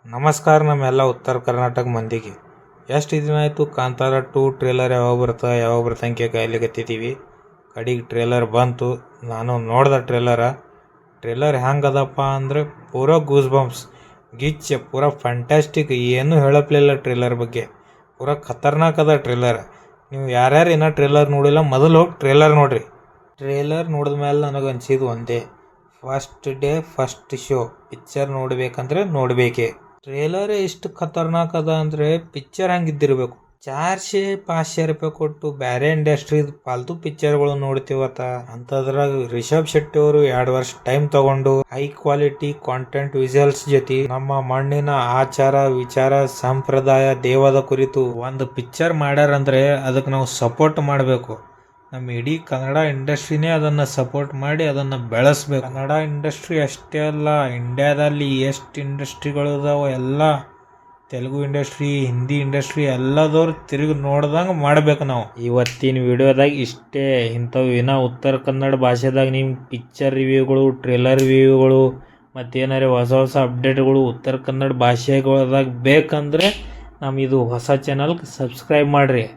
ನಮಸ್ಕಾರ ನಮ್ಮೆಲ್ಲ ಉತ್ತರ ಕರ್ನಾಟಕ ಮಂದಿಗೆ. ಎಷ್ಟು ದಿನ ಆಯಿತು ಕಾಂತಾರ 2 ಟ್ರೇಲರ್ ಯಾವಾಗ ಬರ್ತಂಕೆ ಕಾಯ್ಲಿಕತ್ತಿದ್ದೀವಿ. ಕಡೆಗೆ ಟ್ರೇಲರ್ ಬಂತು. ನಾನು ನೋಡ್ದೆ ಟ್ರೇಲರ್ ಹೆಂಗದಪ್ಪ ಅಂದರೆ ಪೂರಾ ಗೂಸ್ ಬಂಪ್ಸ್ ಗಿಚ್ಚ, ಪೂರಾ ಫ್ಯಾಂಟಾಸ್ಟಿಕ್. ಏನೂ ಹೇಳಪ್ಲಿಲ್ಲ ಟ್ರೇಲರ್ ಬಗ್ಗೆ. ಪೂರಾ ಖತರ್ನಾಕ್ ಅದ ಟ್ರೇಲರ್. ನೀವು ಯಾರ್ಯಾರು ಏನೋ ಟ್ರೇಲರ್ ನೋಡಿಲ್ಲ, ಮೊದಲು ಹೋಗಿ ಟ್ರೇಲರ್ ನೋಡ್ರಿ. ಟ್ರೇಲರ್ ನೋಡಿದ ಮೇಲೆ ನನಗೆ ಅನ್ಸಿದ್ದು ಒಂದೇ, first day first show. Picture ನೋಡ್ಬೇಕಂದ್ರೆ ನೋಡ್ಬೇಕೇ. ಟ್ರೇಲರ್ ಎಷ್ಟು ಖತರ್ನಾಕ್ ಅದ ಅಂದರೆ ಪಿಕ್ಚರ್ ಹಂಗಿದ್ದಿರ್ಬೇಕು. 400-500 ರೂಪಾಯಿ ಕೊಟ್ಟು ಬೇರೆ ಇಂಡಸ್ಟ್ರಿ ಫಾಲ್ತು ಪಿಕ್ಚರ್ಗಳು ನೋಡ್ತೀವತ್ತ. ಅಂಥದ್ರಾಗ ರಿಷಬ್ ಶೆಟ್ಟಿ ಅವರು 2 ವರ್ಷ ಟೈಮ್ ತಗೊಂಡು ಹೈ ಕ್ವಾಲಿಟಿ ಕಾಂಟೆಂಟ್ ವಿಜುವಲ್ಸ್ ಜೊತೆ ನಮ್ಮ ಮಣ್ಣಿನ ಆಚಾರ ವಿಚಾರ ಸಂಪ್ರದಾಯ ದೇವದ ಕುರಿತು ಒಂದು ಪಿಕ್ಚರ್ ಮಾಡ್ಯಾರಂದ್ರೆ ಅದಕ್ಕೆ ನಾವು ಸಪೋರ್ಟ್ ಮಾಡಬೇಕು. ನಮ್ಮ ಇಡೀ ಕನ್ನಡ ಇಂಡಸ್ಟ್ರಿನೇ ಅದನ್ನು ಸಪೋರ್ಟ್ ಮಾಡಿ ಅದನ್ನು ಬೆಳೆಸ್ಬೇಕು. ಕನ್ನಡ ಇಂಡಸ್ಟ್ರಿ ಅಷ್ಟೇ ಅಲ್ಲ, ಇಂಡಿಯಾದಲ್ಲಿ ಎಷ್ಟು ಇಂಡಸ್ಟ್ರಿಗಳು ಇದಾವೆ ಎಲ್ಲ, ತೆಲುಗು ಇಂಡಸ್ಟ್ರಿ, ಹಿಂದಿ ಇಂಡಸ್ಟ್ರಿ ಎಲ್ಲದವ್ರು ತಿರುಗಿ ನೋಡ್ದಂಗೆ ಮಾಡ್ಬೇಕು ನಾವು. ಇವತ್ತಿನ ವಿಡಿಯೋದಾಗ ಇಷ್ಟೇ. ಇಂಥವು ಏನೋ ಉತ್ತರ ಕನ್ನಡ ಭಾಷೆದಾಗ ನಿಮ್ಮ ಪಿಕ್ಚರ್ ರಿವ್ಯೂಗಳು, ಟ್ರೇಲರ್ ರಿವ್ಯೂಗಳು ಮತ್ತೇನಾರು ಹೊಸ ಅಪ್ಡೇಟ್ಗಳು ಉತ್ತರ ಕನ್ನಡ ಭಾಷೆಗಳದಾಗ ಬೇಕಂದ್ರೆ ನಮ್ಮ ಇದು ಹೊಸ ಚಾನಲ್ಗೆ ಸಬ್ಸ್ಕ್ರೈಬ್ ಮಾಡಿರಿ.